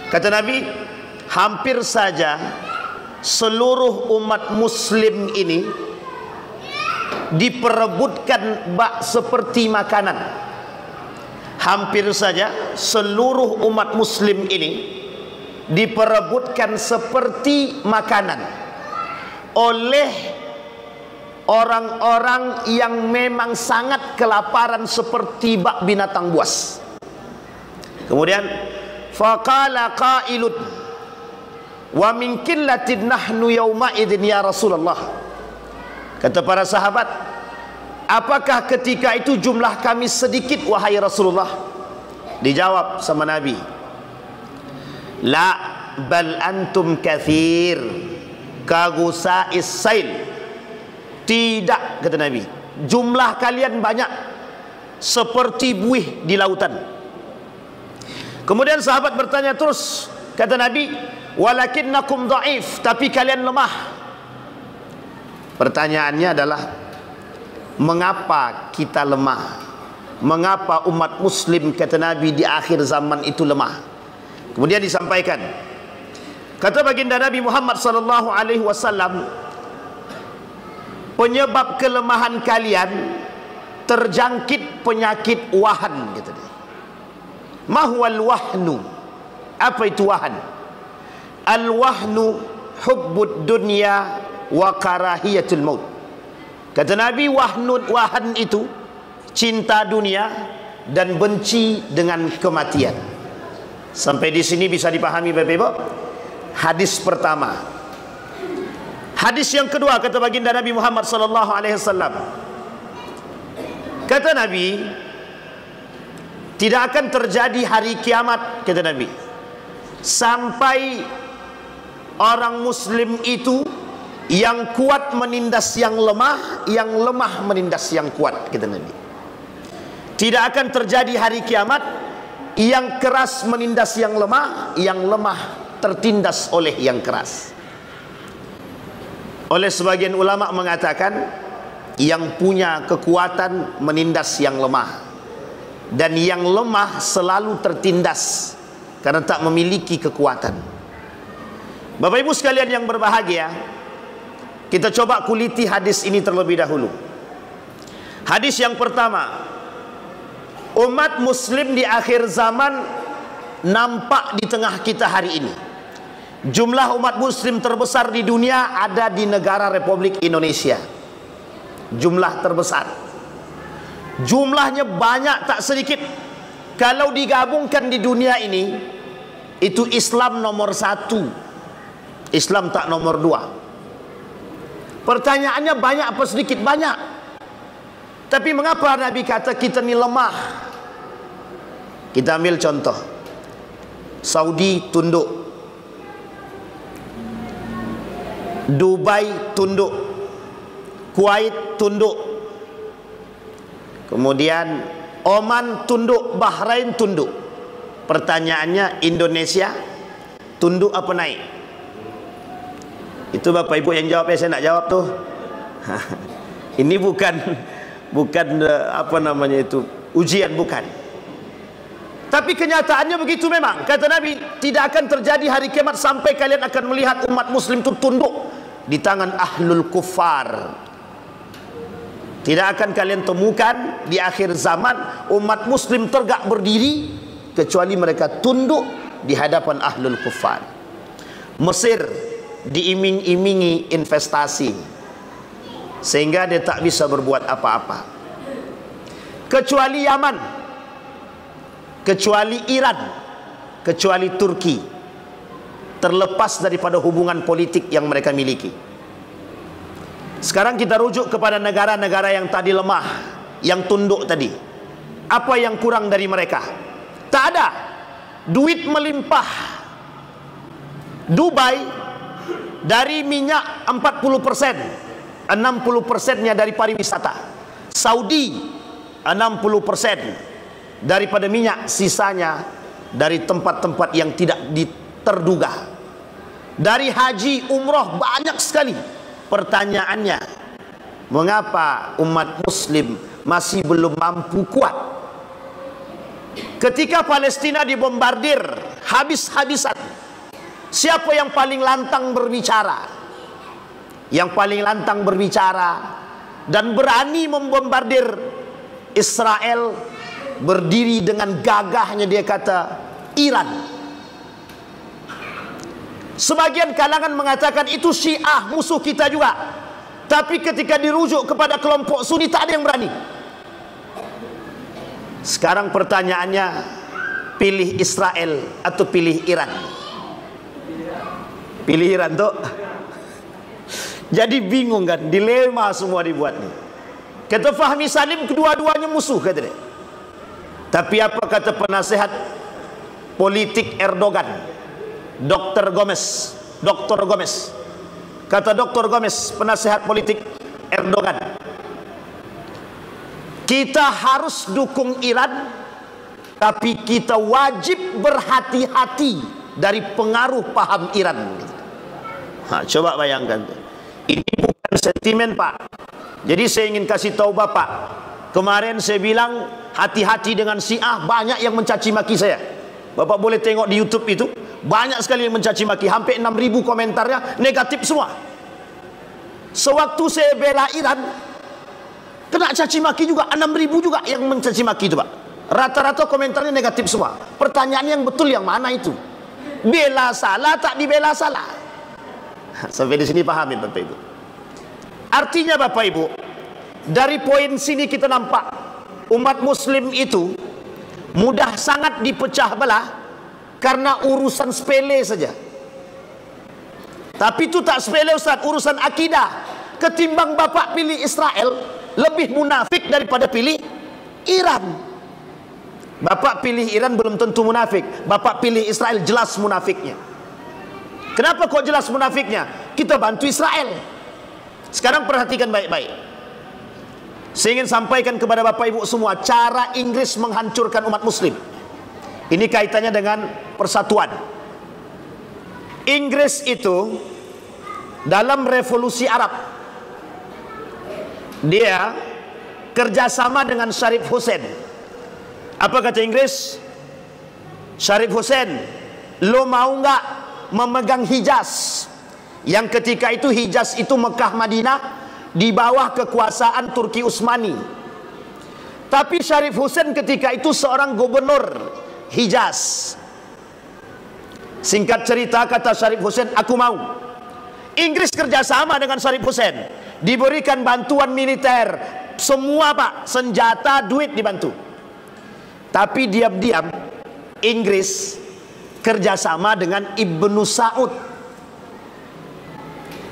Kata Nabi, hampir saja seluruh umat muslim ini diperebutkan bak seperti makanan. Hampir saja seluruh umat muslim ini diperebutkan seperti makanan oleh orang-orang yang memang sangat kelaparan seperti bak binatang buas. Kemudian faqala qailun wa min qillatin nahnu yawma idzin ya Rasulullah. Kata para sahabat, apakah ketika itu jumlah kami sedikit wahai Rasulullah? Dijawab sama Nabi, la bal antum kathir kagusa'is sail. Tidak, kata Nabi, jumlah kalian banyak seperti buih di lautan. Kemudian sahabat bertanya terus, kata Nabi, walakinnakum dhaif, tapi kalian lemah. Pertanyaannya adalah, mengapa kita lemah? Mengapa umat muslim, kata Nabi, di akhir zaman itu lemah? Kemudian disampaikan, kata baginda Nabi Muhammad sallallahu alaihi wasallam, penyebab kelemahan kalian terjangkit penyakit wahan, kata dia. Mahwal wahnu, apa itu wahan? Al wahnu hubbud dunya wa karahiyatul maut. Kata Nabi, wahan itu cinta dunia dan benci dengan kematian. Sampai di sini bisa dipahami Bapak Ibu? Hadis pertama. Hadis yang kedua, kata baginda Nabi Muhammad sallallahu alaihi wasallam, kata Nabi, tidak akan terjadi hari kiamat, kata Nabi, sampai orang muslim itu yang kuat menindas yang lemah, yang lemah menindas yang kuat, kata Nabi. Tidak akan terjadi hari kiamat yang keras menindas yang lemah tertindas oleh yang keras. Oleh sebagian ulama mengatakan, yang punya kekuatan menindas yang lemah, dan yang lemah selalu tertindas karena tak memiliki kekuatan. Bapak Ibu sekalian yang berbahagia, kita coba kuliti hadis ini terlebih dahulu. Hadis yang pertama, umat muslim di akhir zaman nampak di tengah kita hari ini. Jumlah umat muslim terbesar di dunia ada di negara Republik Indonesia. Jumlah terbesar. Jumlahnya banyak tak sedikit. Kalau digabungkan di dunia ini, itu Islam nomor 1, Islam tak nomor 2. Pertanyaannya banyak apa sedikit? Banyak. Tapi mengapa Nabi kata kita ni lemah? Kita ambil contoh, Saudi tunduk, Dubai tunduk, Kuwait tunduk, kemudian Oman tunduk, Bahrain tunduk. Pertanyaannya, Indonesia tunduk apa naik? Itu Bapak Ibu yang jawab, ya saya nak jawab tuh. Ini bukan apa namanya itu, ujian, bukan. Tapi kenyataannya begitu memang. Kata Nabi, tidak akan terjadi hari kiamat sampai kalian akan melihat umat muslim itu tunduk di tangan ahlul kufar. Tidak akan kalian temukan di akhir zaman umat muslim tegak berdiri kecuali mereka tunduk di hadapan ahlul kufar. Mesir diiming-imingi investasi sehingga dia tak bisa berbuat apa-apa. Kecuali Yaman, kecuali Iran, kecuali Turki, terlepas daripada hubungan politik yang mereka miliki. Sekarang kita rujuk kepada negara-negara yang tadi lemah, yang tunduk tadi. Apa yang kurang dari mereka? Tak ada. Duit melimpah. Dubai dari minyak 40%, 60%-nya dari pariwisata. Saudi 60% daripada minyak, sisanya dari tempat-tempat yang tidak terduga. Dari haji, umroh banyak sekali. Pertanyaannya, mengapa umat muslim masih belum mampu kuat? Ketika Palestina dibombardir habis-habisan. Siapa yang paling lantang berbicara? Yang paling lantang berbicara dan berani membombardir Israel, berdiri dengan gagahnya dia kata Iran. Sebagian kalangan mengatakan itu Syiah, musuh kita juga. Tapi ketika dirujuk kepada kelompok Sunni tak ada yang berani. Sekarang pertanyaannya, pilih Israel atau pilih Iran? Pilih Iran tuh. Jadi bingung kan, dilema semua dibuat nih. Kata Fahmi Salim, kedua-duanya musuh kata dia. Tapi apa kata penasehat politik Erdogan, Dr. Gomez? Kata Dr. Gomez, penasehat politik Erdogan, kita harus dukung Iran, tapi kita wajib berhati-hati dari pengaruh paham Iran. Coba bayangkan, ini bukan sentimen Pak. Jadi saya ingin kasih tahu Bapak, kemarin saya bilang hati-hati dengan Syiah, banyak yang mencaci maki saya. Bapak boleh tengok di YouTube itu, banyak sekali yang mencaci maki, hampir 6.000 komentarnya negatif semua. Sewaktu saya bela Iran, kena caci maki juga, 6.000 juga yang mencaci maki itu Pak. Rata-rata komentarnya negatif semua. Pertanyaan yang betul yang mana itu? Bela salah tak dibela salah? Sampai di sini pahami Bapak Ibu. Artinya Bapak Ibu, dari poin sini kita nampak umat muslim itu mudah sangat dipecah belah karena urusan sepele saja. Tapi itu tak sepele Ustaz, urusan akidah. Ketimbang Bapak pilih Israel, lebih munafik daripada pilih Iran. Bapak pilih Iran belum tentu munafik, Bapak pilih Israel jelas munafiknya. Kenapa kok jelas munafiknya? Kita bantu Israel. Sekarang perhatikan baik-baik. Saya ingin sampaikan kepada Bapak Ibu semua cara Inggris menghancurkan umat muslim. Ini kaitannya dengan persatuan. Inggris itu dalam revolusi Arab, dia kerjasama dengan Sharif Hussein. Apa kata Inggris? Sharif Hussein, lo mau nggak memegang Hijaz? Yang ketika itu Hijaz itu Mekah Madinah di bawah kekuasaan Turki Utsmani. Tapi Sharif Hussein ketika itu seorang gubernur Hijaz. Singkat cerita kata Sharif Hussein, aku mau. Inggris kerjasama dengan Sharif Hussein, diberikan bantuan militer, semua Pak, senjata, duit dibantu. Tapi diam-diam Inggris kerjasama dengan Ibnu Saud.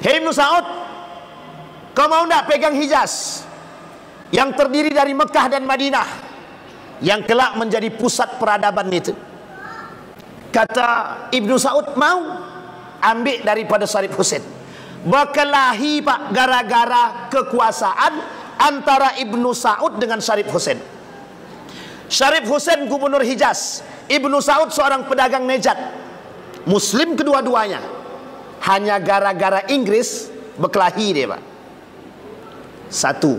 Hei Ibnu Saud, kau mau tidak pegang Hijaz yang terdiri dari Mekah dan Madinah, yang kelak menjadi pusat peradaban itu? Kata Ibnu Saud, mau. Ambil daripada Sharif Hussein. Berkelahi Pak, gara-gara kekuasaan antara Ibnu Saud dengan Sharif Hussein. Sharif Hussein gubernur Hijaz, Ibnu Saud seorang pedagang Nejat. Muslim kedua-duanya. Hanya gara-gara Inggris berkelahi dia Pak. Satu.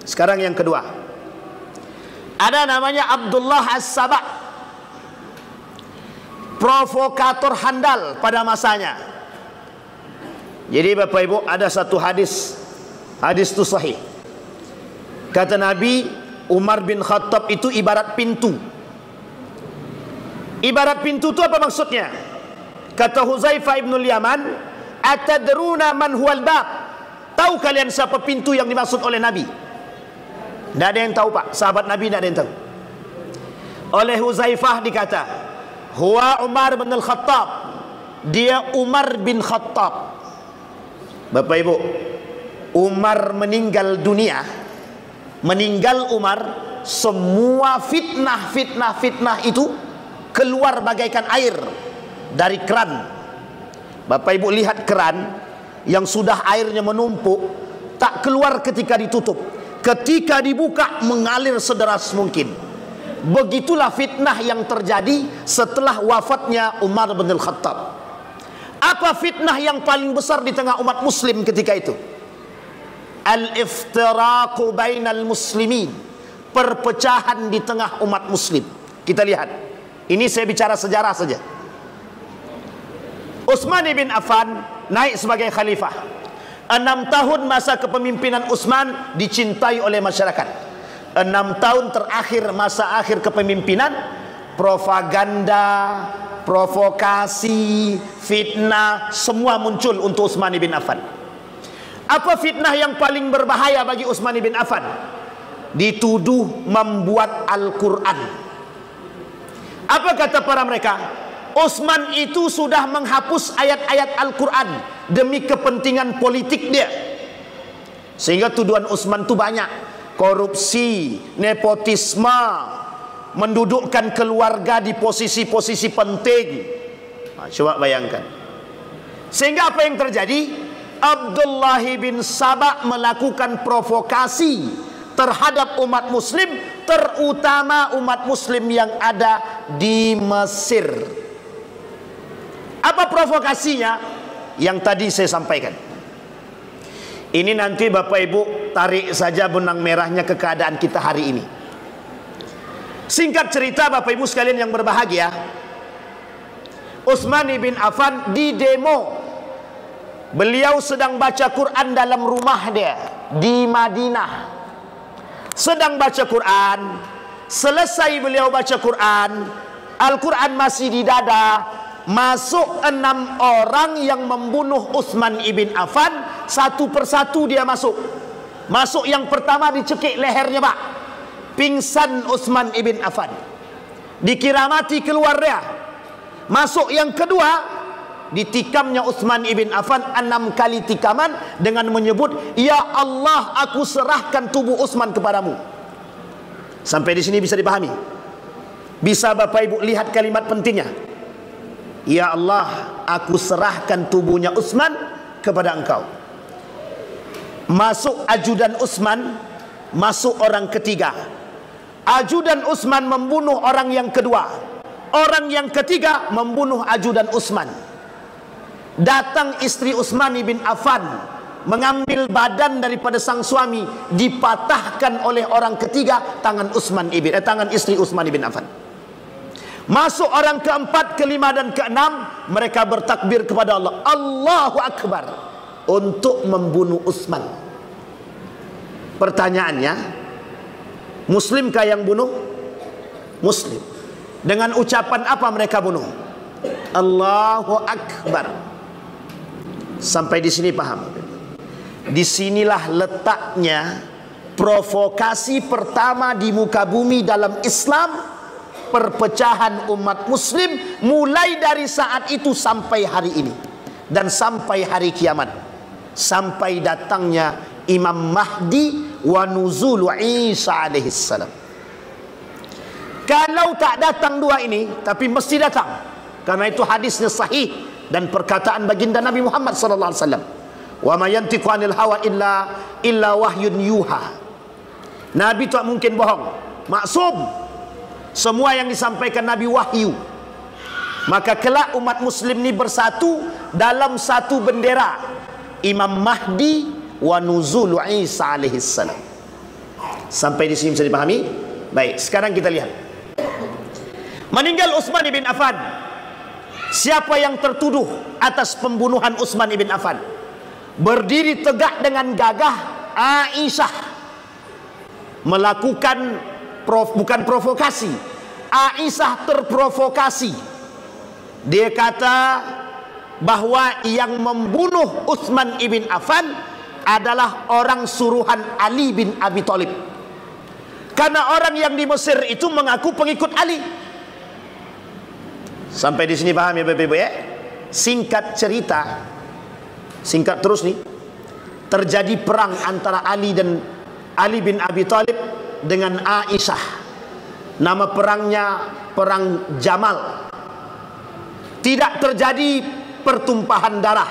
Sekarang yang kedua, ada namanya Abdullah As-Sabah, provokator handal pada masanya. Jadi Bapak Ibu, ada satu hadis itu sahih. Kata Nabi, Umar bin Khattab itu ibarat pintu. Ibarat pintu itu apa maksudnya? Kata Huzaifah ibn Yaman, atadruna man huwal bab? Tahu kalian siapa pintu yang dimaksud oleh Nabi? Tidak ada yang tahu Pak, sahabat Nabi tidak ada yang tahu. Oleh Huzaifah dikata, huwa Umar bin Al-Khattab, dia Umar bin Khattab. Bapak Ibu, Umar meninggal dunia, meninggal Umar, semua fitnah itu keluar bagaikan air dari keran. Bapak Ibu lihat keran yang sudah airnya menumpuk, tak keluar ketika ditutup, ketika dibuka mengalir sederas mungkin. Begitulah fitnah yang terjadi setelah wafatnya Umar bin Al-Khattab. Apa fitnah yang paling besar di tengah umat muslim ketika itu? Al-iftiraqu bainal muslimin, perpecahan di tengah umat muslim. Kita lihat, ini saya bicara sejarah saja. Utsman bin Affan naik sebagai khalifah. 6 tahun masa kepemimpinan Utsman dicintai oleh masyarakat. 6 tahun terakhir masa akhir kepemimpinan, propaganda, provokasi, fitnah semua muncul untuk Utsman bin Affan. Apa fitnah yang paling berbahaya bagi Utsman bin Affan? Dituduh membuat Al-Quran. Apa kata para mereka? Utsman itu sudah menghapus ayat-ayat Al-Quran demi kepentingan politik dia. Sehingga tuduhan Utsman itu banyak. Korupsi, nepotisme, mendudukkan keluarga di posisi-posisi penting. Coba bayangkan. Sehingga apa yang terjadi? Abdullah bin Sabah melakukan provokasi terhadap umat muslim, terutama umat muslim yang ada di Mesir. Apa provokasinya? Yang tadi saya sampaikan. Ini nanti Bapak Ibu tarik saja benang merahnya ke keadaan kita hari ini. Singkat cerita Bapak Ibu sekalian yang berbahagia, Utsman bin Affan di demo. Beliau sedang baca Quran dalam rumah dia di Madinah. Sedang baca Quran. Selesai beliau baca Quran, Al-Quran masih di dada. Masuk 6 orang yang membunuh Utsman bin Affan. Satu persatu dia masuk. Masuk yang pertama dicekik lehernya, Pak. Pingsan Utsman bin Affan. Dikira mati, keluar dia. Masuk yang kedua, ditikamnya Utsman bin Affan 6 kali tikaman dengan menyebut, "Ya Allah, aku serahkan tubuh Utsman kepadamu." Sampai di sini bisa dipahami? Bisa Bapak Ibu lihat kalimat pentingnya? Ya Allah, aku serahkan tubuhnya Utsman kepada engkau. Masuk ajudan Utsman, masuk orang ketiga. Ajudan Utsman membunuh orang yang kedua. Orang yang ketiga membunuh ajudan Utsman. Datang istri Utsman bin Affan, mengambil badan daripada sang suami, dipatahkan oleh orang ketiga tangan istri Utsman bin Affan. Masuk orang keempat, kelima dan keenam, mereka bertakbir kepada Allah, Allahu Akbar, untuk membunuh Utsman. Pertanyaannya, Muslimkah yang bunuh? Muslim. Dengan ucapan apa mereka bunuh? Allahu Akbar. Sampai di sini paham? Disinilah letaknya provokasi pertama di muka bumi dalam Islam, perpecahan umat muslim, mulai dari saat itu sampai hari ini dan sampai hari kiamat, sampai datangnya Imam Mahdi wa nuzul Isa alaihi salam. Kalau tak datang dua ini, tapi mesti datang, karena itu hadisnya sahih dan perkataan baginda Nabi Muhammad sallallahu alaihi wasallam, wa ma yantiqu anil hawa illa wahyun yuha. Nabi tak mungkin bohong, maksum. Semua yang disampaikan Nabi wahyu. Maka kelak umat muslim ini bersatu dalam satu bendera, Imam Mahdi wa nuzul Isa alaihi salam. Sampai di sini bisa dipahami? Baik, sekarang kita lihat. Meninggal Utsman bin Affan. Siapa yang tertuduh atas pembunuhan Utsman bin Affan? Berdiri tegak dengan gagah Aisyah, melakukan bukan provokasi. Aisyah terprovokasi. Dia kata bahwa yang membunuh Utsman bin Affan adalah orang suruhan Ali bin Abi Thalib. Karena orang yang di Mesir itu mengaku pengikut Ali. Sampai di sini paham ya Bapak Ibu ya? Singkat cerita, singkat terus nih, terjadi perang antara Ali bin Abi Thalib dengan Aisyah. Nama perangnya perang Jamal. Tidak terjadi pertumpahan darah,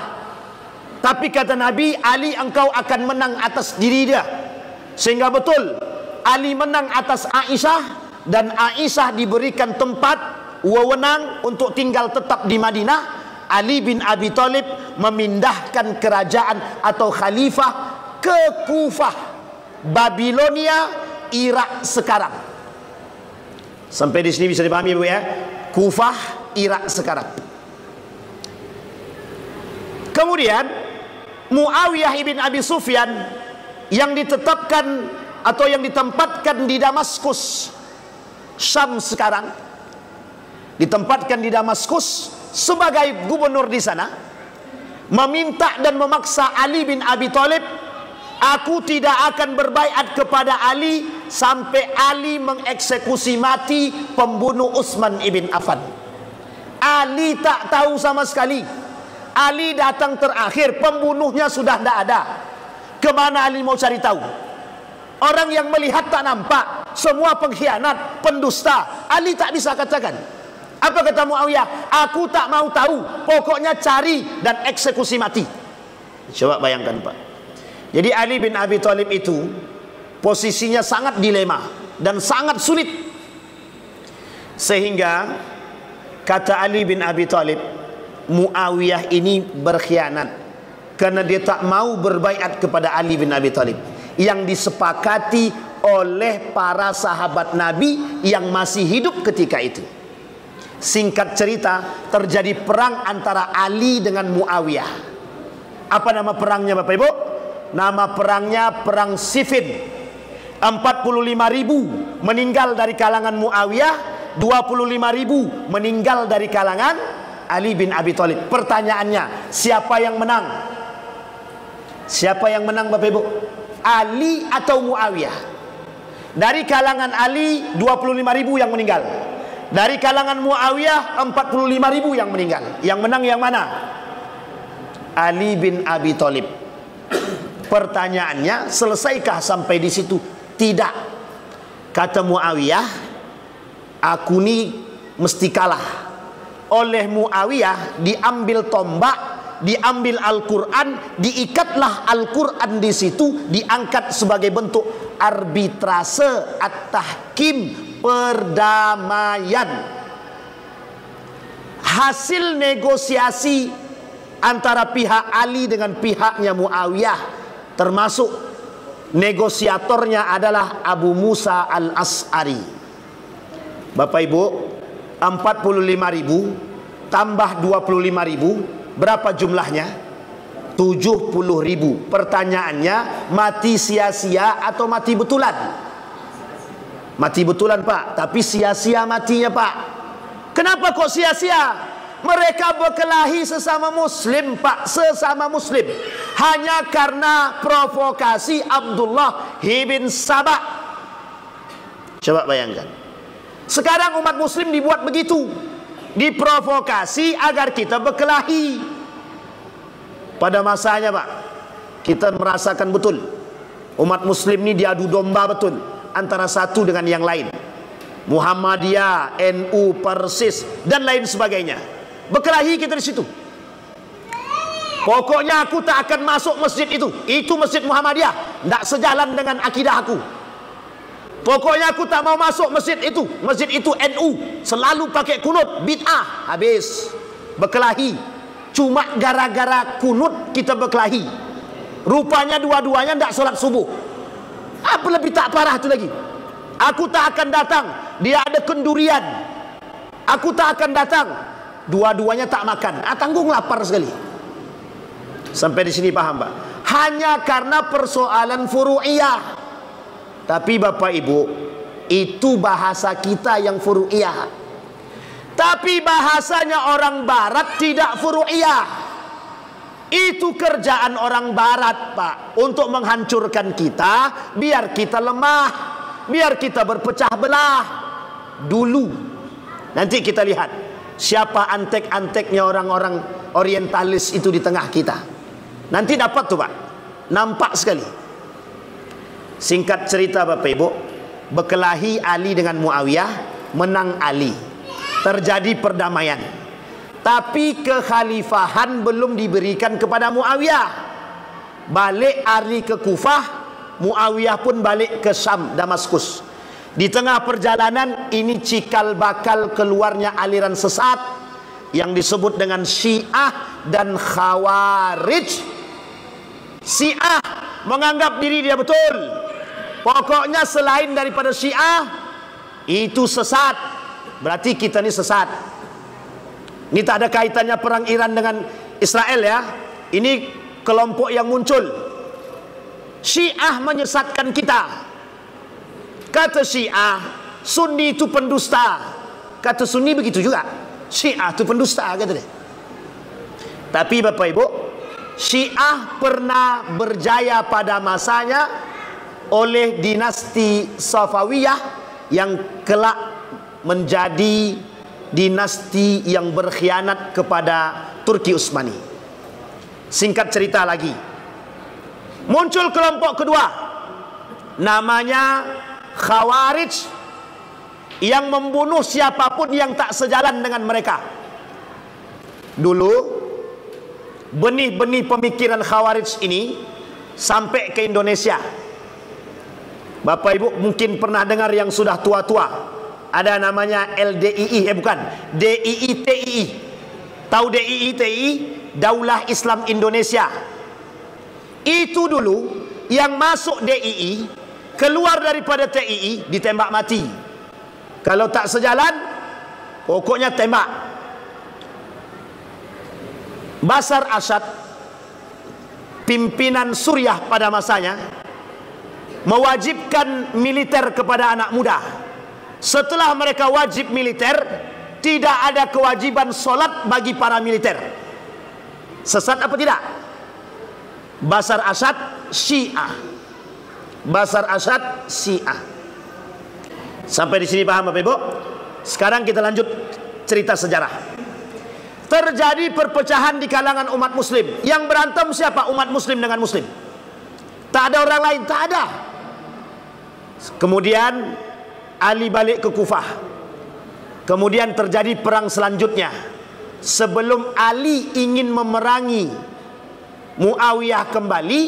tapi kata Nabi, Ali engkau akan menang atas diri dia. Sehingga betul Ali menang atas Aisyah, dan Aisyah diberikan tempat wewenang untuk tinggal tetap di Madinah. Ali bin Abi Thalib memindahkan kerajaan atau khalifah ke Kufah, Babilonia, Irak sekarang. Sampai di sini bisa dipahami Ibu ya? Kufah, Irak sekarang. Kemudian Muawiyah ibn Abi Sufyan yang ditetapkan atau yang ditempatkan di Damaskus, Syam sekarang, ditempatkan di Damaskus sebagai gubernur di sana, meminta dan memaksa Ali bin Abi Thalib, aku tidak akan berbaiat kepada Ali sampai Ali mengeksekusi mati pembunuh Utsman ibn Affan. Ali tak tahu sama sekali. Ali datang terakhir, pembunuhnya sudah tidak ada. Kemana Ali mau cari tahu? Orang yang melihat tak nampak, semua pengkhianat, pendusta. Ali tak bisa katakan. Apa kata Muawiyah? Aku tak mau tahu, pokoknya cari dan eksekusi mati. Coba bayangkan Pak. Jadi Ali bin Abi Thalib itu posisinya sangat dilema dan sangat sulit. Sehingga kata Ali bin Abi Thalib, Muawiyah ini berkhianat karena dia tak mau berbaiat kepada Ali bin Abi Thalib yang disepakati oleh para sahabat Nabi yang masih hidup ketika itu. Singkat cerita, terjadi perang antara Ali dengan Muawiyah. Apa nama perangnya Bapak Ibu? Nama perangnya Perang Siffin. 45.000 meninggal dari kalangan Muawiyah, 25.000 meninggal dari kalangan Ali bin Abi Thalib. Pertanyaannya, siapa yang menang? Siapa yang menang Bapak Ibu? Ali atau Muawiyah? Dari kalangan Ali 25.000 yang meninggal. Dari kalangan Muawiyah 45.000 yang meninggal. Yang menang yang mana? Ali bin Abi Thalib. Pertanyaannya, selesaikah sampai di situ? Tidak. Kata Muawiyah, aku ni mesti kalah. Oleh Muawiyah diambil tombak, diambil Al-Quran, diikatlah Al-Quran di situ, diangkat sebagai bentuk arbitrase at-tahkim, perdamaian. Hasil negosiasi antara pihak Ali dengan pihaknya Muawiyah, termasuk negosiatornya adalah Abu Musa al-As'ari. Bapak Ibu, 45.000 tambah 25.000, berapa jumlahnya? 70.000. Pertanyaannya, mati sia-sia atau mati betulan? Mati betulan Pak, tapi sia-sia matinya Pak. Kenapa kok sia-sia? Mereka berkelahi sesama muslim Pak, sesama muslim, hanya karena provokasi Abdullah bin Sabah. Coba bayangkan, sekarang umat muslim dibuat begitu, diprovokasi agar kita berkelahi. Pada masanya Pak, kita merasakan betul umat muslim ini diadu domba betul antara satu dengan yang lain. Muhammadiyah, NU, Persis dan lain sebagainya. Berkelahi kita di situ. Pokoknya aku tak akan masuk masjid itu. Itu masjid Muhammadiyah, tidak sejalan dengan akidah aku. Pokoknya aku tak mau masuk masjid itu. Masjid itu NU, selalu pakai kunut, bid'ah. Habis berkelahi. Cuma gara-gara kunut kita berkelahi. Rupanya dua-duanya tidak sholat subuh. Apa lebih tak parah itu lagi? Aku tak akan datang, dia ada kendurian. Aku tak akan datang, dua-duanya tak makan. Tanggung lapar sekali. Sampai di sini paham Pak? Hanya karena persoalan furu'iyah. Tapi Bapak Ibu, itu bahasa kita yang furu'iyah. Tapi bahasanya orang barat tidak furu'iyah. Itu kerjaan orang barat Pak, untuk menghancurkan kita, biar kita lemah, biar kita berpecah belah. Dulu, nanti kita lihat siapa antek-anteknya orang-orang orientalis itu di tengah kita. Nanti dapat tuh Pak, nampak sekali. Singkat cerita Bapak Ibu, berkelahi Ali dengan Muawiyah, menang Ali, terjadi perdamaian. Tapi kekhalifahan belum diberikan kepada Muawiyah. Balik Ali ke Kufah, Muawiyah pun balik ke Syam, Damaskus. Di tengah perjalanan ini cikal bakal keluarnya aliran sesat yang disebut dengan Syiah dan Khawarij. Syiah menganggap diri dia betul. Pokoknya selain daripada Syiah itu sesat. Berarti kita ni sesat. Ini tak ada kaitannya perang Iran dengan Israel ya. Ini kelompok yang muncul. Syiah menyesatkan kita. Kata Syiah, Sunni itu pendusta. Kata Sunni begitu juga. Syiah itu pendusta, kata dia. Tapi Bapak Ibu, Syiah pernah berjaya pada masanya oleh dinasti Safawiyah yang kelak menjadi dinasti yang berkhianat kepada Turki Utsmani. Singkat cerita lagi, muncul kelompok kedua, namanya Khawarij, yang membunuh siapapun yang tak sejalan dengan mereka. Dulu benih-benih pemikiran Khawarij ini sampai ke Indonesia. Bapak Ibu mungkin pernah dengar yang sudah tua-tua, ada namanya LDII, bukan, DII-TII. Tahu DII-TII? Daulah Islam Indonesia. Itu dulu yang masuk DII, keluar daripada TII ditembak mati. Kalau tak sejalan, pokoknya tembak. Bashar Assad, pimpinan Suriah pada masanya, mewajibkan militer kepada anak muda. Setelah mereka wajib militer, tidak ada kewajiban solat bagi para militer. Sesat apa tidak? Bashar Assad Syiah. Bashar Assad Syiah. Sampai di sini paham Bapak Ibu? Sekarang kita lanjut cerita sejarah. Terjadi perpecahan di kalangan umat muslim. Yang berantem siapa? Umat muslim dengan muslim. Tak ada orang lain, tak ada. Kemudian Ali balik ke Kufah. Kemudian terjadi perang selanjutnya. Sebelum Ali ingin memerangi Muawiyah kembali,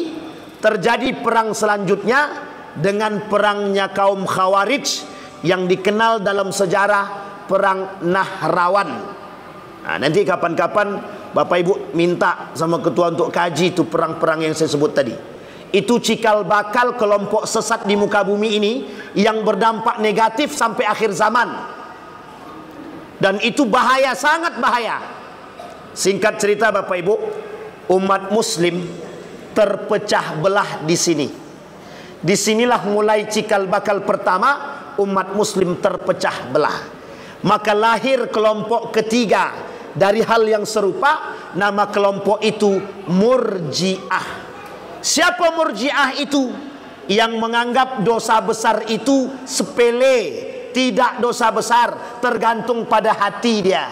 terjadi perang selanjutnya dengan perangnya kaum Khawarij yang dikenal dalam sejarah perang Nahrawan. Nah, nanti kapan-kapan Bapak Ibu minta sama ketua untuk kaji itu perang-perang yang saya sebut tadi. Itu cikal bakal kelompok sesat di muka bumi ini yang berdampak negatif sampai akhir zaman. Dan itu bahaya, sangat bahaya. Singkat cerita Bapak Ibu, umat muslim terpecah belah di sini. Disinilah mulai cikal bakal pertama umat muslim terpecah belah. Maka lahir kelompok ketiga dari hal yang serupa, nama kelompok itu Murji'ah. Siapa Murji'ah itu? Yang menganggap dosa besar itu sepele, tidak dosa besar, tergantung pada hati dia.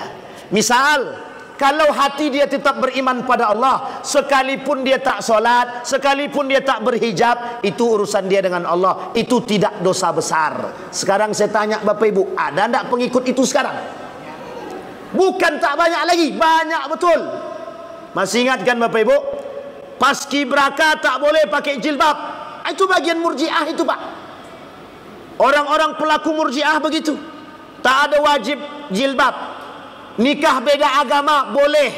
Misal, kalau hati dia tetap beriman pada Allah, sekalipun dia tak solat, sekalipun dia tak berhijab, itu urusan dia dengan Allah, itu tidak dosa besar. Sekarang saya tanya Bapak Ibu, ada tak pengikut itu sekarang? Bukan tak banyak lagi, banyak betul. Masih ingat kan Bapak Ibu? Paskibraka tak boleh pakai jilbab. Itu bagian Murji'ah itu Pak. Orang-orang pelaku Murji'ah begitu. Tak ada wajib jilbab. Nikah beda agama boleh.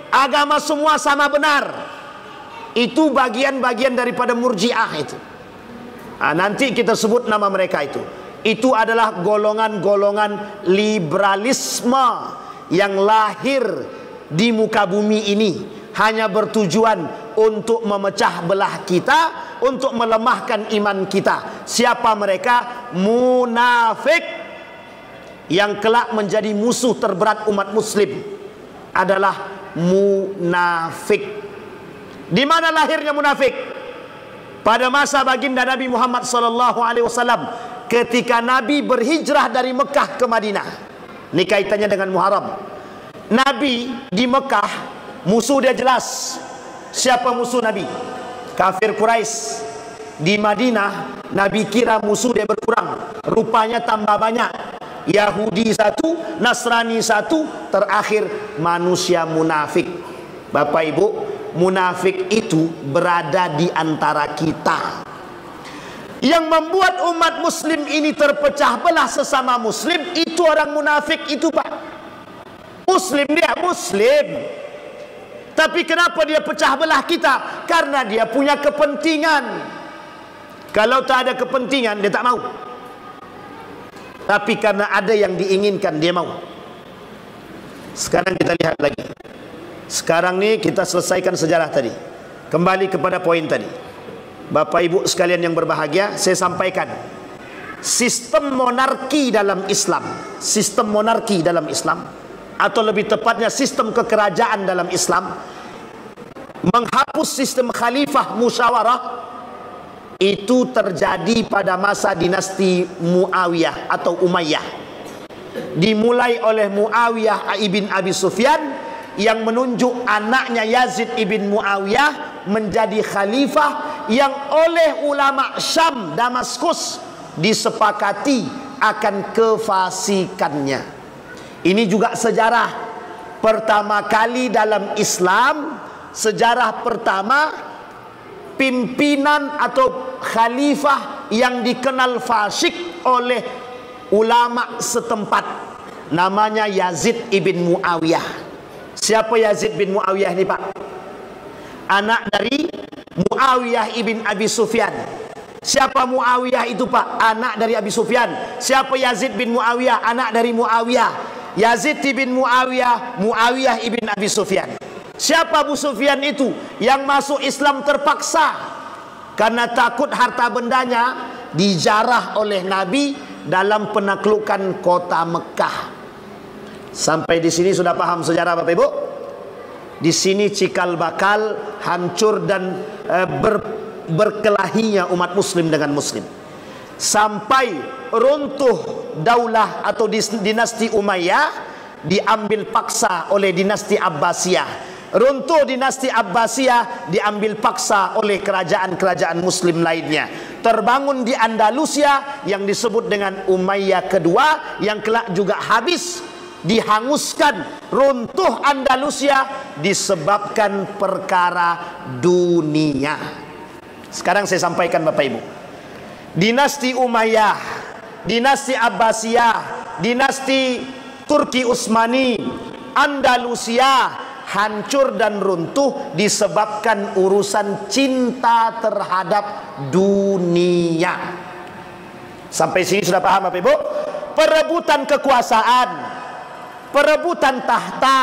Agama semua sama benar. Itu bagian-bagian daripada Murji'ah itu. Nah, nanti kita sebut nama mereka itu. Itu adalah golongan-golongan liberalisme yang lahir di muka bumi ini, hanya bertujuan untuk memecah belah kita, untuk melemahkan iman kita. Siapa mereka? Munafik. Yang kelak menjadi musuh terberat umat muslim adalah munafik. Di mana lahirnya munafik? Pada masa baginda Nabi Muhammad SAW, ketika Nabi berhijrah dari Mekah ke Madinah. Ini kaitannya dengan Muharram. Nabi di Mekah, musuh dia jelas. Siapa musuh Nabi? Kafir Quraisy. Di Madinah, Nabi kira musuh dia berkurang, rupanya tambah banyak. Yahudi satu, Nasrani satu, terakhir manusia munafik. Bapak Ibu, munafik itu berada di antara kita. Yang membuat umat muslim ini terpecah belah sesama muslim, itu orang munafik itu Pak. Muslim dia, muslim. Tapi kenapa dia pecah belah kita? Karena dia punya kepentingan. Kalau tak ada kepentingan, dia tak mau. Tapi karena ada yang diinginkan, dia mau. Sekarang kita lihat lagi. Sekarang ni kita selesaikan sejarah tadi. Kembali kepada poin tadi. Bapak Ibu sekalian yang berbahagia, saya sampaikan sistem monarki dalam Islam, sistem monarki dalam Islam, atau lebih tepatnya sistem kekerajaan dalam Islam, menghapus sistem khalifah musyawarah itu terjadi pada masa dinasti Muawiyah atau Umayyah. Dimulai oleh Muawiyah ibn Abi Sufyan yang menunjuk anaknya Yazid ibn Muawiyah menjadi khalifah, yang oleh ulama Syam Damaskus disepakati akan kefasikannya. Ini juga sejarah pertama kali dalam Islam, sejarah pertama pimpinan atau khalifah yang dikenal fasik oleh ulama setempat, namanya Yazid ibn Muawiyah. Siapa Yazid bin Muawiyah ni, Pak? Anak dari Muawiyah ibn Abi Sufyan. Siapa Muawiyah itu, Pak? Anak dari Abi Sufyan. Siapa Yazid bin Muawiyah? Anak dari Muawiyah. Yazid bin Muawiyah, Muawiyah ibn Abi Sufyan. Siapa Abu Sufyan itu? Yang masuk Islam terpaksa karena takut harta bendanya dijarah oleh Nabi dalam penaklukan kota Mekah. Sampai di sini sudah paham sejarah Bapak Ibu? Di sini cikal bakal hancur dan berkelahinya umat muslim dengan muslim. Sampai runtuh daulah atau dinasti Umayyah diambil paksa oleh dinasti Abbasiyah. Runtuh dinasti Abbasiyah diambil paksa oleh kerajaan-kerajaan muslim lainnya. Terbangun di Andalusia yang disebut dengan Umayyah kedua, yang kelak juga habis, dihanguskan. Runtuh Andalusia disebabkan perkara dunia. Sekarang saya sampaikan Bapak Ibu, dinasti Umayyah, dinasti Abbasiyah, dinasti Turki Utsmani, Andalusia hancur dan runtuh disebabkan urusan cinta terhadap dunia. Sampai sini sudah paham Bapak Ibu? Perebutan kekuasaan, perebutan tahta,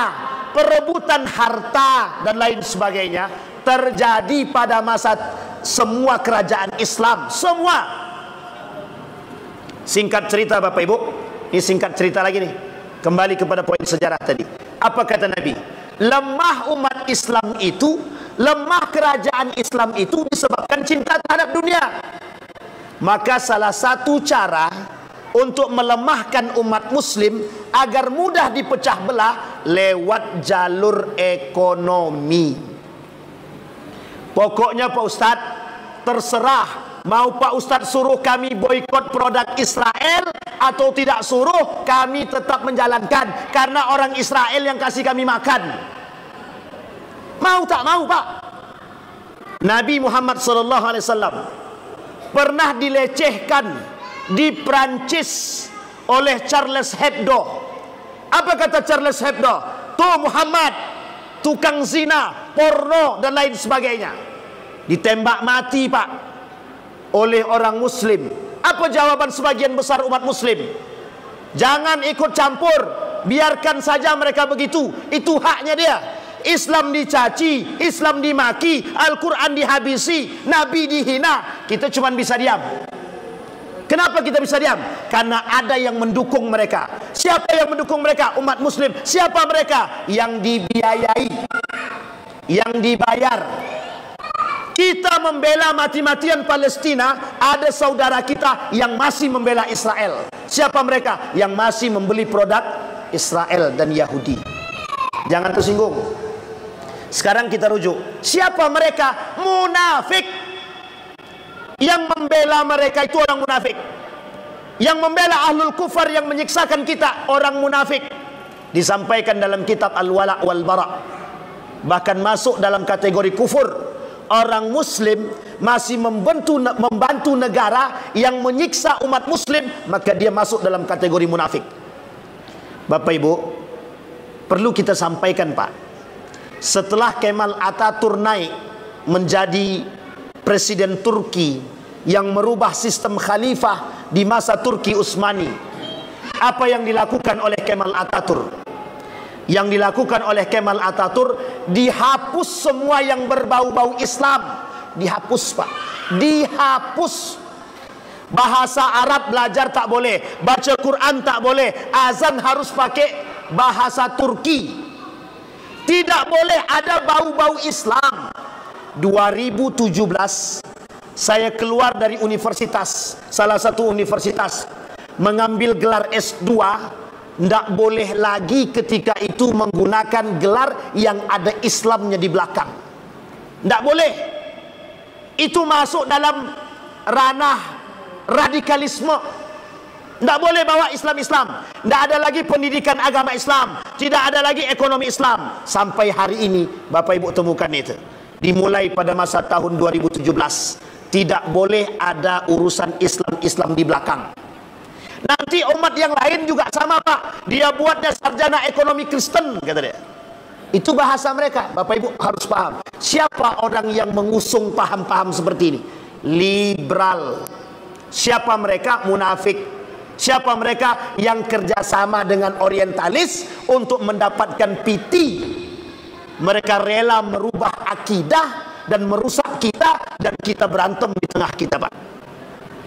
perebutan harta dan lain sebagainya terjadi pada masa semua kerajaan Islam, semua. Singkat cerita Bapak Ibu, ini singkat cerita lagi nih, kembali kepada poin sejarah tadi. Apa kata Nabi? Lemah umat Islam itu, lemah kerajaan Islam itu disebabkan cinta terhadap dunia. Maka salah satu cara untuk melemahkan umat muslim agar mudah dipecah belah lewat jalur ekonomi. Pokoknya Pak Ustadz, terserah mau Pak Ustadz suruh kami boikot produk Israel atau tidak suruh, kami tetap menjalankan karena orang Israel yang kasih kami makan. Mau tak mau Pak? Nabi Muhammad SAW pernah dilecehkan di Prancis oleh Charles Hebdo. Apa kata Charles Hebdo? Tuh Muhammad, tukang zina, porno dan lain sebagainya. Ditembak mati Pak oleh orang muslim. Apa jawaban sebagian besar umat muslim? Jangan ikut campur, biarkan saja mereka begitu, itu haknya dia. Islam dicaci, Islam dimaki, Al-Quran dihabisi, Nabi dihina, kita cuma bisa diam. Kenapa kita bisa diam? Karena ada yang mendukung mereka. Siapa yang mendukung mereka? Umat muslim. Siapa mereka? Yang dibiayai, yang dibayar. Kita membela mati-matian Palestina, ada saudara kita yang masih membela Israel. Siapa mereka? Yang masih membeli produk Israel dan Yahudi. Jangan tersinggung. Sekarang kita rujuk. Siapa mereka? Munafik. Yang membela mereka itu orang munafik. Yang membela ahlul kufar yang menyiksakan kita, orang munafik. Disampaikan dalam kitab Al-Wala' wal Bara'. Bahkan masuk dalam kategori kufur. Orang muslim masih membantu negara yang menyiksa umat muslim, maka dia masuk dalam kategori munafik. Bapak Ibu, perlu kita sampaikan Pak, setelah Kemal Atatürk naik menjadi presiden Turki yang merubah sistem khalifah di masa Turki Utsmani, apa yang dilakukan oleh Kemal Atatürk? Yang dilakukan oleh Kemal Atatürk, dihapus semua yang berbau-bau Islam. Dihapus, Pak. Dihapus. Bahasa Arab belajar tak boleh, baca Quran tak boleh, azan harus pakai bahasa Turki. Tidak boleh ada bau-bau Islam. 2017 saya keluar dari universitas, salah satu universitas, mengambil gelar S2. Tidak boleh lagi ketika itu menggunakan gelar yang ada Islamnya di belakang. Tidak boleh. Itu masuk dalam ranah radikalisme. Tidak boleh bawa Islam-Islam. Tidak ada lagi pendidikan agama Islam, tidak ada lagi ekonomi Islam. Sampai hari ini Bapak Ibu temukan itu. Dimulai pada masa tahun 2017, tidak boleh ada urusan Islam-Islam di belakang. Nanti umat yang lain juga sama, Pak. Dia buatnya sarjana ekonomi Kristen, kata dia. Itu bahasa mereka. Bapak Ibu harus paham. Siapa orang yang mengusung paham-paham seperti ini? Liberal. Siapa mereka? Munafik. Siapa mereka yang kerjasama dengan orientalis untuk mendapatkan PT? Mereka rela merubah akidah dan merusak kita, dan kita berantem di tengah kita, Pak.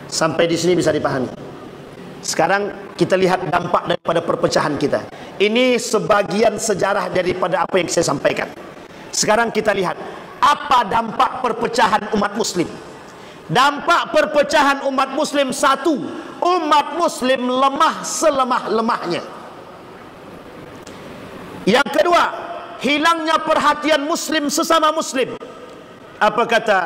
Sampai di sini bisa dipahami. Sekarang kita lihat dampak daripada perpecahan kita. Ini sebagian sejarah daripada apa yang saya sampaikan. Sekarang kita lihat apa dampak perpecahan umat muslim. Dampak perpecahan umat muslim, satu, umat muslim lemah selemah-lemahnya. Yang kedua, hilangnya perhatian muslim sesama muslim. Apa kata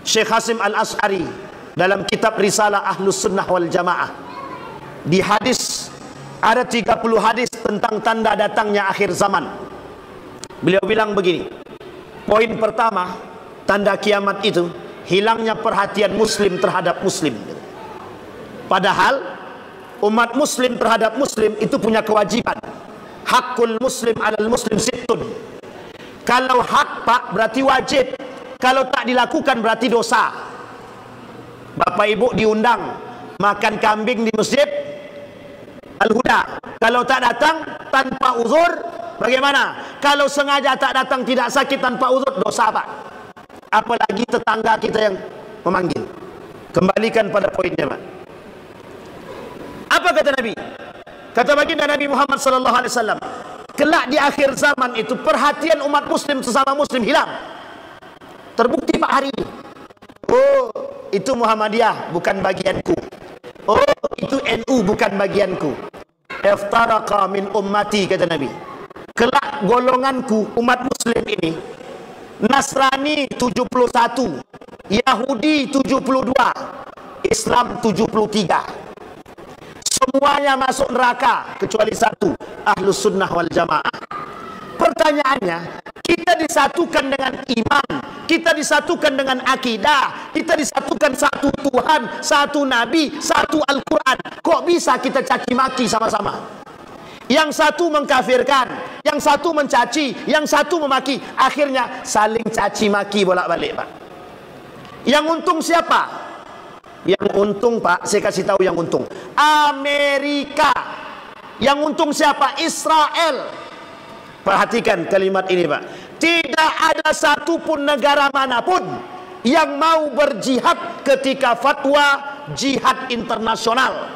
Syekh Hasim Al-Ash'ari dalam kitab Risalah Ahlus Sunnah wal Jamaah? Di hadis, ada 30 hadis tentang tanda datangnya akhir zaman. Beliau bilang begini. Poin pertama, tanda kiamat itu hilangnya perhatian muslim terhadap muslim. Padahal umat muslim terhadap muslim itu punya kewajiban. Hakul muslim alal muslim sittun. Kalau hak, Pak, berarti wajib. Kalau tak dilakukan berarti dosa. Bapak Ibu diundang makan kambing di masjid Al-Huda. Kalau tak datang tanpa uzur, bagaimana? Kalau sengaja tak datang, tidak sakit, tanpa uzur, dosa, Pak. Apalagi tetangga kita yang memanggil. Kembalikan pada poinnya, Pak. Apa kata Nabi? Kata baginda Nabi Muhammad SAW, kelak di akhir zaman itu perhatian umat muslim sesama muslim hilang. Terbukti, Pak, hari ini. Oh, itu Muhammadiyah bukan bagianku. Oh, itu NU bukan bagianku. Iftaraqa min ummati, kata Nabi. Kelak golonganku umat muslim ini, Nasrani 71, Yahudi 72, Islam 73. Semuanya masuk neraka kecuali satu, Ahlus Sunnah wal Jamaah. Pertanyaannya, kita disatukan dengan iman, kita disatukan dengan akidah, kita disatukan satu Tuhan, satu Nabi, satu Al-Quran. Kok bisa kita caci maki sama-sama? Yang satu mengkafirkan, yang satu mencaci, yang satu memaki. Akhirnya saling caci maki bolak-balik, Pak. Yang untung siapa? Yang untung, Pak, saya kasih tahu yang untung, Amerika. Yang untung siapa? Israel. Perhatikan kalimat ini, Pak. Tidak ada satupun negara manapun yang mau berjihad ketika fatwa jihad internasional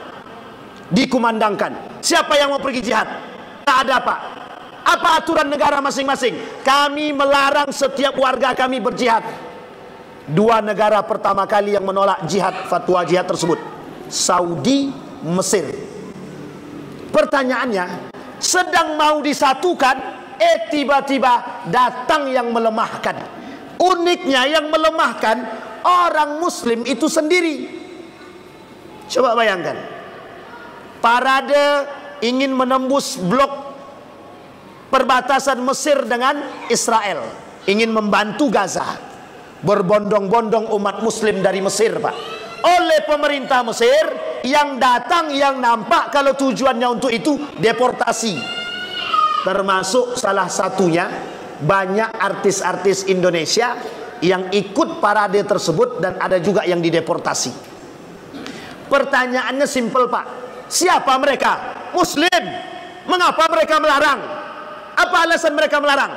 dikumandangkan. Siapa yang mau pergi jihad? Tak ada, Pak. Apa aturan negara masing-masing? Kami melarang setiap warga kami berjihad. Dua negara pertama kali yang menolak jihad, fatwa jihad tersebut, Saudi, Mesir. Pertanyaannya, sedang mau disatukan, tiba-tiba datang yang melemahkan. Uniknya yang melemahkan orang muslim itu sendiri. Coba bayangkan, parade ingin menembus blok perbatasan Mesir dengan Israel, ingin membantu Gaza. Berbondong-bondong umat muslim dari Mesir, Pak, oleh pemerintah Mesir. Yang datang, yang nampak kalau tujuannya untuk itu deportasi. Termasuk salah satunya banyak artis-artis Indonesia yang ikut parade tersebut, dan ada juga yang dideportasi. Pertanyaannya simpel, Pak. Siapa mereka? Muslim. Mengapa mereka melarang? Apa alasan mereka melarang?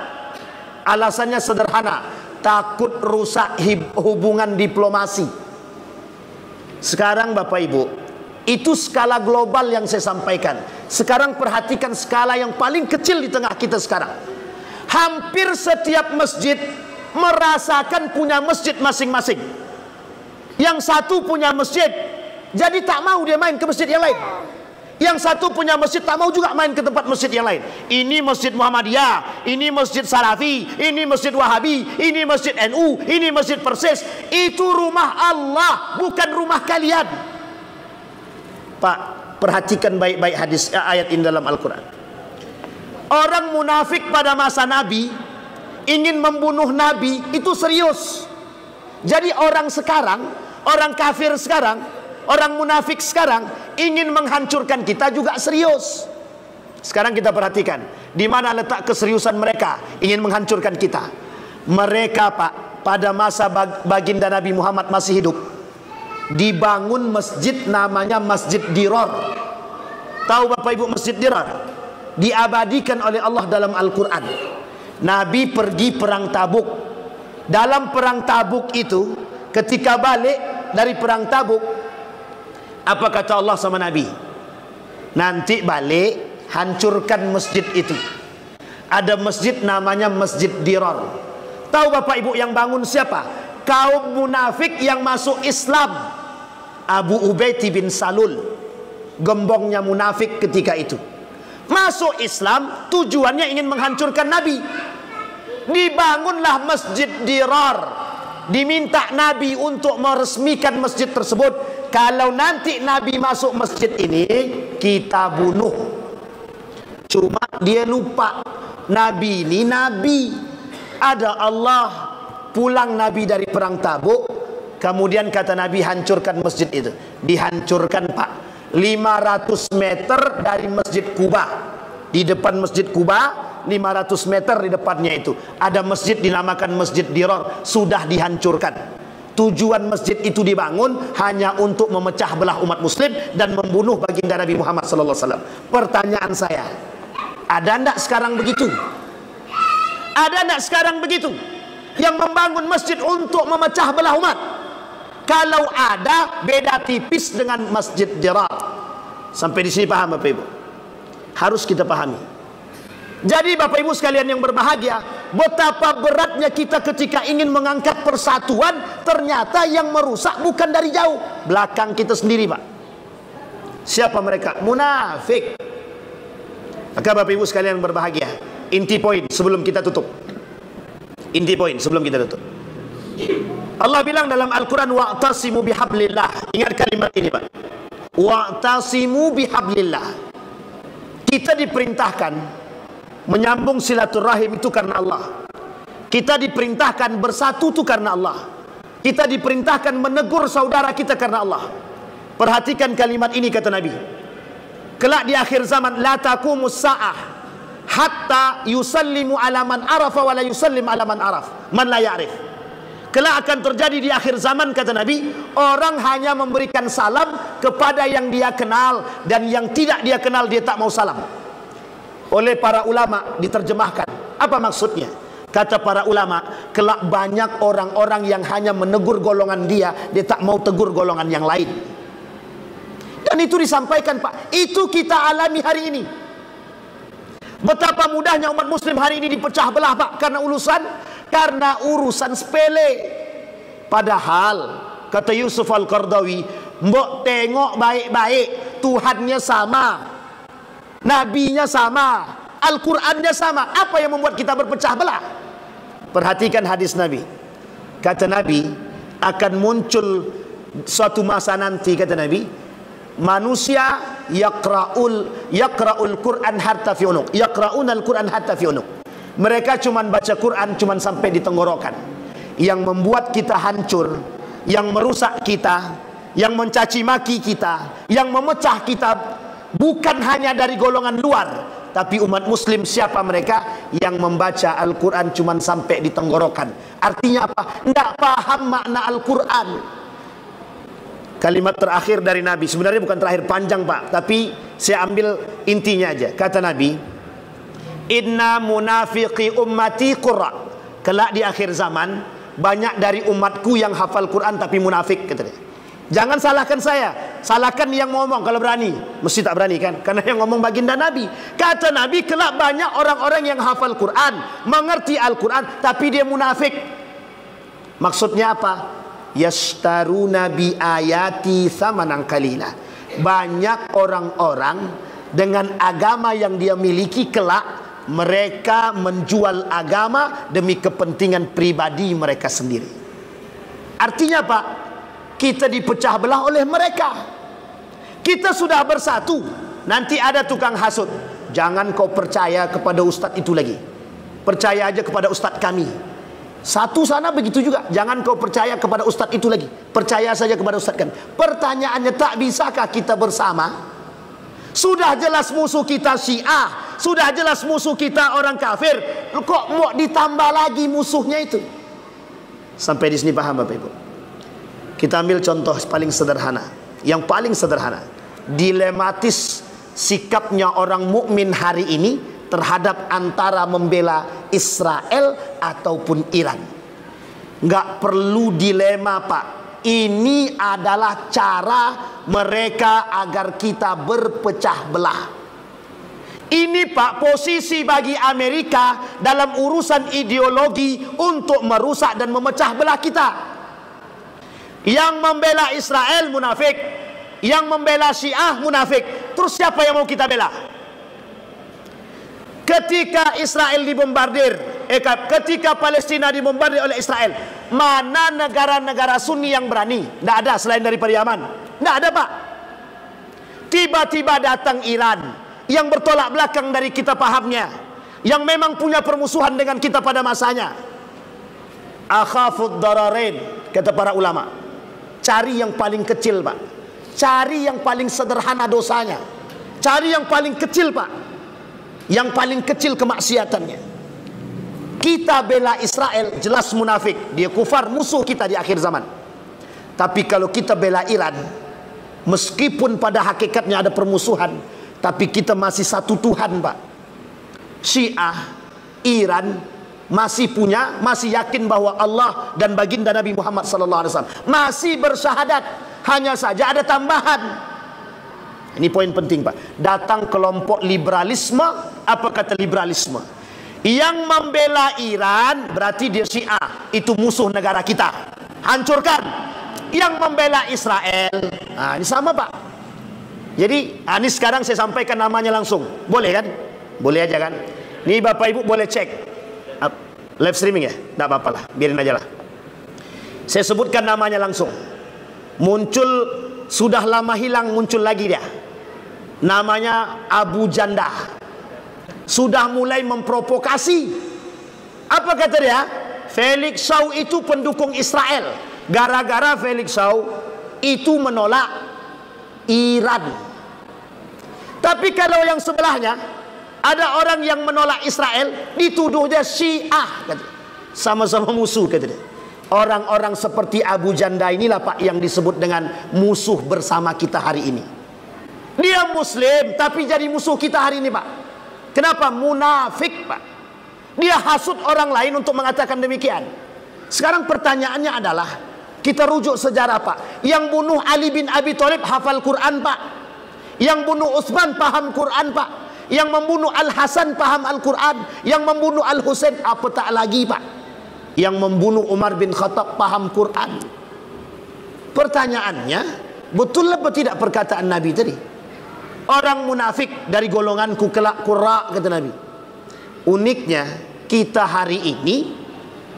Alasannya sederhana, takut rusak hubungan diplomasi. Sekarang Bapak Ibu, itu skala global yang saya sampaikan. Sekarang perhatikan skala yang paling kecil di tengah kita sekarang. Hampir setiap masjid merasakan punya masjid masing-masing. Yang satu punya masjid, jadi tak mau dia main ke masjid yang lain. Yang satu punya masjid, tak mau juga main ke tempat masjid yang lain. Ini masjid Muhammadiyah, ini masjid Salafi, ini masjid Wahabi, ini masjid NU, ini masjid Persis. Itu rumah Allah, bukan rumah kalian. Pak, perhatikan baik-baik hadis ayat ini dalam Al-Quran. Orang munafik pada masa Nabi ingin membunuh Nabi, itu serius. Jadi orang sekarang, orang kafir sekarang, orang munafik sekarang ingin menghancurkan kita juga serius. Sekarang kita perhatikan di mana letak keseriusan mereka ingin menghancurkan kita. Mereka Pak, pada masa baginda Nabi Muhammad masih hidup, dibangun masjid namanya Masjid Dirar. Tahu Bapak Ibu masjid Dirar? Diabadikan oleh Allah dalam Al-Quran. Nabi pergi perang Tabuk. Dalam perang Tabuk itu, ketika balik dari perang Tabuk, apa kata Allah sama Nabi? Nanti balik, hancurkan masjid itu. Ada masjid namanya Masjid Dirar. Tahu Bapak Ibu yang bangun siapa? Kaum munafik yang masuk Islam. Abu Ubaid bin Salul, gembongnya munafik ketika itu, masuk Islam, tujuannya ingin menghancurkan Nabi. Dibangunlah Masjid Dirar. Diminta Nabi untuk meresmikan masjid tersebut. Kalau nanti Nabi masuk masjid ini, kita bunuh. Cuma dia lupa, Nabi ini Nabi. Ada Allah. Pulang Nabi dari perang Tabuk, kemudian kata Nabi, hancurkan masjid itu. Dihancurkan Pak. 500 meter dari Masjid Kuba. Di depan Masjid Kuba, 500 meter di depannya itu ada masjid dinamakan Masjid Dirar, sudah dihancurkan. Tujuan masjid itu dibangun hanya untuk memecah belah umat muslim dan membunuh baginda Nabi Muhammad SAW. Pertanyaan saya, ada enggak sekarang begitu? Ada enggak sekarang begitu yang membangun masjid untuk memecah belah umat? Kalau ada, beda tipis dengan Masjid Dirar. Sampai di sini paham Bapak Ibu? Harus kita pahami. Jadi Bapak Ibu sekalian yang berbahagia, betapa beratnya kita ketika ingin mengangkat persatuan, ternyata yang merusak bukan dari jauh, belakang kita sendiri Pak. Siapa mereka? Munafik. Maka Bapak Ibu sekalian yang berbahagia, inti poin sebelum kita tutup. Inti poin sebelum kita tutup. Allah bilang dalam Al-Quran, wa'tasimu bihablillah. Ingat kalimat ini Pak, wa'tasimu bihablillah. Kita diperintahkan menyambung silaturahim itu karena Allah. Kita diperintahkan bersatu itu karena Allah. Kita diperintahkan menegur saudara kita karena Allah. Perhatikan kalimat ini kata Nabi. Kelak di akhir zaman, la taqumus sa'ah hatta yusallimu ala man arafa wa la yusallim ala man araf man la ya'rif. Kelak akan terjadi di akhir zaman kata Nabi, orang hanya memberikan salam kepada yang dia kenal, dan yang tidak dia kenal dia tak mau salam. Oleh para ulama diterjemahkan, apa maksudnya? Kata para ulama, kelak banyak orang-orang yang hanya menegur golongan dia tak mau tegur golongan yang lain. Dan itu disampaikan Pak, itu kita alami hari ini. Betapa mudahnya umat muslim hari ini dipecah belah Pak, karena urusan sepele. Padahal kata Yusuf Al-Qardawi, mbok tengok baik-baik, Tuhannya sama, Nabinya sama, Al-Qurannya sama. Apa yang membuat kita berpecah belah? Perhatikan hadis Nabi. Kata Nabi, akan muncul suatu masa nanti, kata Nabi, manusia yaqra'ul Quran hatta fi unuq. Yaqra'unal Quran hatta fi unuq. Mereka cuman baca Quran cuman sampai di tenggorokan. Yang membuat kita hancur, yang merusak kita, yang mencaci maki kita, yang memecah kita, bukan hanya dari golongan luar, tapi umat muslim. Siapa mereka? Yang membaca Al-Quran cuman sampai di tenggorokan. Artinya apa? Tidak paham makna Al-Quran. Kalimat terakhir dari Nabi, sebenarnya bukan terakhir, panjang Pak, tapi saya ambil intinya aja. Kata Nabi, inna munafiqi ummati qurra. kelak di akhir zaman banyak dari umatku yang hafal Quran tapi munafik, kata dia. Jangan salahkan saya, salahkan yang ngomong. Kalau berani, mesti tak berani kan, karena yang ngomong baginda Nabi. Kata Nabi, kelak banyak orang-orang yang hafal Quran, mengerti Al-Quran, tapi dia munafik. Maksudnya apa? Yashtaruna bi ayati thamanan qalila. Banyak orang-orang dengan agama yang dia miliki, kelak mereka menjual agama demi kepentingan pribadi mereka sendiri. Artinya apa? Kita dipecah belah oleh mereka. Kita sudah bersatu, nanti ada tukang hasut. Jangan kau percaya kepada ustadz itu lagi, percaya aja kepada ustadz kami. Satu sana begitu juga, jangan kau percaya kepada ustadz itu lagi, percaya saja kepada ustadz kami. Pertanyaannya, tak bisakah kita bersama? Sudah jelas musuh kita Syiah, sudah jelas musuh kita orang kafir, kok mau ditambah lagi musuhnya itu? Sampai di sini paham Bapak Ibu? Kita ambil contoh paling sederhana, yang paling sederhana, dilematis sikapnya orang mukmin hari ini terhadap antara membela Israel ataupun Iran. Nggak perlu dilema Pak. Ini adalah cara mereka agar kita berpecah belah. Ini Pak, posisi bagi Amerika dalam urusan ideologi untuk merusak dan memecah belah kita. Yang membela Israel munafik, yang membela Syiah munafik. Terus siapa yang mau kita bela? Ketika Israel dibombardir, ketika Palestina dibombardir oleh Israel, mana negara-negara Sunni yang berani? Tidak ada selain daripada Yaman. Tidak ada Pak. Tiba-tiba datang Iran yang bertolak belakang dari kita pahamnya, yang memang punya permusuhan dengan kita pada masanya. Akhafud dararain, kata para ulama. Cari yang paling kecil Pak, cari yang paling sederhana dosanya, cari yang paling kecil Pak, yang paling kecil kemaksiatannya. Kita bela Israel, jelas munafik, dia kufar, musuh kita di akhir zaman. Tapi kalau kita bela Iran, meskipun pada hakikatnya ada permusuhan, tapi kita masih satu Tuhan Pak. Syiah, Iran masih yakin bahwa Allah dan baginda Nabi Muhammad SAW, masih bersyahadat. Hanya saja ada tambahan. Ini poin penting Pak. Datang kelompok liberalisme. Apa kata liberalisme? Yang membela Iran berarti dia Syiah, itu musuh negara kita, hancurkan. Yang membela Israel, nah ini sama Pak. Jadi ini sekarang saya sampaikan namanya langsung, boleh kan? Boleh aja kan? Ini Bapak Ibu boleh cek live streaming ya, tidak apa-apa lah, biarin aja lah. Saya sebutkan namanya langsung. Muncul, sudah lama hilang, muncul lagi dia. Namanya Abu Janda. Sudah mulai memprovokasi. Apa kata dia? Felix Shaw itu pendukung Israel. Gara-gara Felix Shaw itu menolak Iran. Tapi kalau yang sebelahnya, ada orang yang menolak Israel, dituduh dia Syiah. Sama-sama musuh, kata dia. Orang-orang seperti Abu Janda inilah Pak yang disebut dengan musuh bersama kita hari ini. Dia Muslim tapi jadi musuh kita hari ini Pak. Kenapa? Munafik Pak. Dia hasut orang lain untuk mengatakan demikian. Sekarang pertanyaannya adalah, kita rujuk sejarah Pak. Yang bunuh Ali bin Abi Thalib hafal Quran Pak. Yang bunuh Utsman paham Quran Pak. Yang membunuh Al-Hasan paham Al-Quran. Yang membunuh Al-Husain apa tak lagi Pak. Yang membunuh Umar bin Khattab paham Quran. Pertanyaannya, betul apa tidak perkataan Nabi tadi? Orang munafik dari golonganku kelak qurra, kata Nabi. Uniknya kita hari ini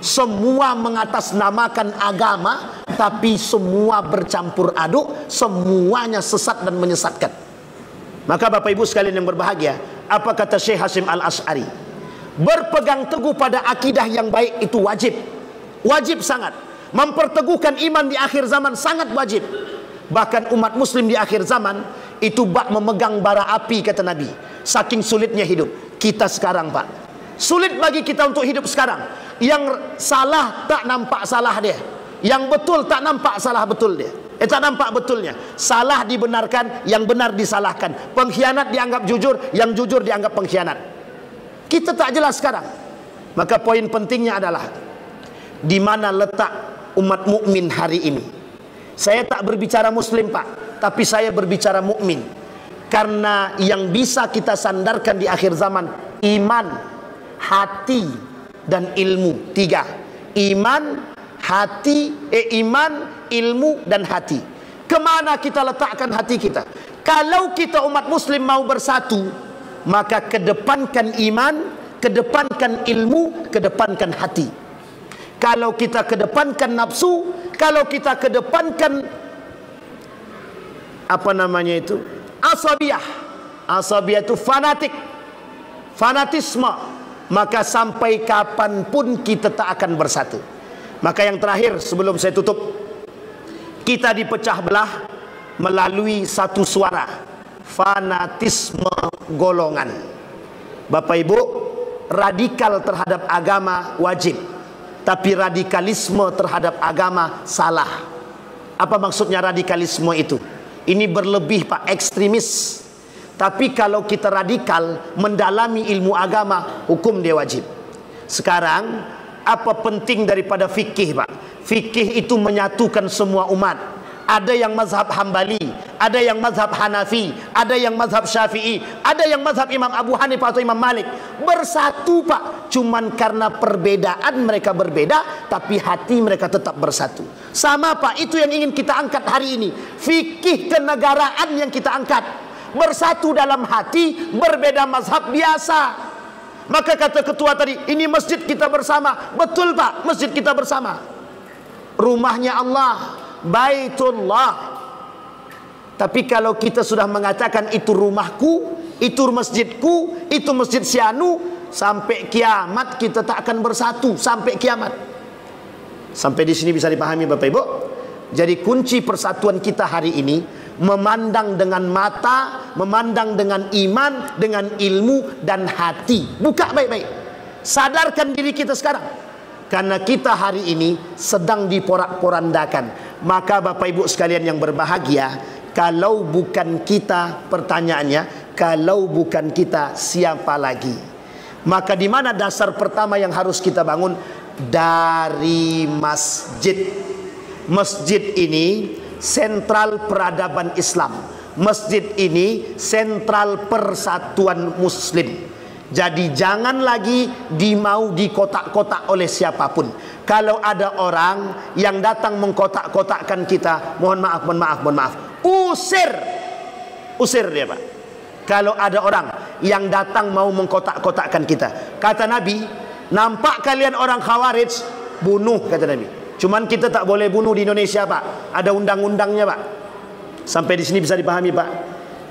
semua mengatasnamakan agama, tapi semua bercampur aduk, semuanya sesat dan menyesatkan. Maka Bapak Ibu sekalian yang berbahagia, apa kata Syekh Hashim Al-Ash'ari? Berpegang teguh pada akidah yang baik itu wajib. Wajib sangat. Memperteguhkan iman di akhir zaman sangat wajib. Bahkan umat muslim di akhir zaman itu bak memegang bara api, kata Nabi. Saking sulitnya hidup. Kita sekarang Pak, sulit bagi kita untuk hidup sekarang. Yang salah tak nampak salah dia, yang betul tak nampak salah betul dia. Tak nampak betulnya. Salah dibenarkan, yang benar disalahkan. Pengkhianat dianggap jujur, yang jujur dianggap pengkhianat. Kita tak jelas sekarang. Maka poin pentingnya adalah di mana letak umat mukmin hari ini. Saya tak berbicara muslim Pak, tapi saya berbicara mukmin. Karena yang bisa kita sandarkan di akhir zaman iman, hati, dan ilmu. 3. Iman, hati, iman, ilmu, dan hati. Kemana kita letakkan hati kita? Kalau kita umat muslim mau bersatu, maka kedepankan iman, kedepankan ilmu, kedepankan hati. Kalau kita kedepankan nafsu, kalau kita kedepankan apa namanya itu, asabiyah. Asabiyah itu fanatik, fanatisme, maka sampai kapanpun kita tak akan bersatu. Maka yang terakhir sebelum saya tutup, kita dipecah belah melalui satu suara, fanatisme golongan. Bapak Ibu, radikal terhadap agama wajib, tapi radikalisme terhadap agama salah. Apa maksudnya radikalisme itu? Ini berlebih Pak, ekstremis. Tapi kalau kita radikal mendalami ilmu agama, hukum dia wajib. Sekarang apa penting daripada fikih Pak? Fikih itu menyatukan semua umat. Ada yang mazhab Hambali, ada yang mazhab Hanafi, ada yang mazhab Syafi'i, ada yang mazhab Imam Abu Hanifah atau Imam Malik. Bersatu Pak, cuman karena perbedaan mereka berbeda, tapi hati mereka tetap bersatu. Sama Pak, itu yang ingin kita angkat hari ini. Fikih kenegaraan yang kita angkat. Bersatu dalam hati, berbeda mazhab biasa. Maka kata ketua tadi, ini masjid kita bersama. Betul Pak, masjid kita bersama. Rumahnya Allah, Baitullah. Tapi kalau kita sudah mengatakan itu rumahku, itu masjidku, itu masjid Sianu, sampai kiamat kita tak akan bersatu. Sampai kiamat. Sampai di sini bisa dipahami Bapak Ibu. Jadi kunci persatuan kita hari ini, memandang dengan mata, memandang dengan iman, dengan ilmu dan hati. Buka baik-baik. Sadarkan diri kita sekarang. Karena kita hari ini sedang diporak-porandakan. Maka Bapak Ibu sekalian yang berbahagia, kalau bukan kita, pertanyaannya, kalau bukan kita, siapa lagi? Maka di mana dasar pertama yang harus kita bangun? Dari masjid. Masjid ini sentral peradaban Islam. Masjid ini sentral persatuan Muslim. Jadi jangan lagi dimau dikotak-kotak oleh siapapun. Kalau ada orang yang datang mengkotak-kotakkan kita, mohon maaf, usir dia Pak. Kalau ada orang yang datang mau mengkotak-kotakkan kita, kata Nabi, nampak kalian orang Khawarij, bunuh, kata Nabi. Cuman kita tak boleh bunuh di Indonesia Pak, ada undang-undangnya Pak. Sampai di sini bisa dipahami Pak.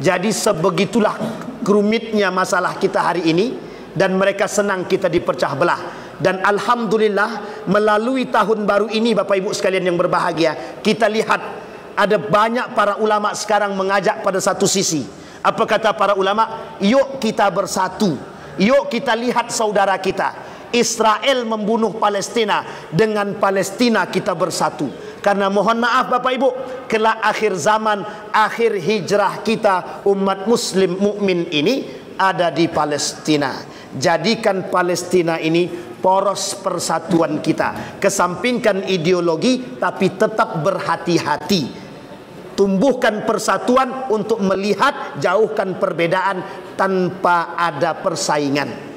Jadi sebegitulah kerumitnya masalah kita hari ini, dan mereka senang kita dipecah belah. Dan alhamdulillah melalui tahun baru ini Bapak Ibu sekalian yang berbahagia, kita lihat ada banyak para ulama sekarang mengajak pada satu sisi. Apa kata para ulama? Yuk kita bersatu, yuk kita lihat saudara kita Israel membunuh Palestina, dengan Palestina kita bersatu. Karena mohon maaf Bapak Ibu, kelak akhir zaman, akhir hijrah kita umat muslim mukmin ini ada di Palestina. Jadikan Palestina ini poros persatuan kita. Kesampingkan ideologi, tapi tetap berhati-hati. Tumbuhkan persatuan untuk melihat, jauhkan perbedaan tanpa ada persaingan.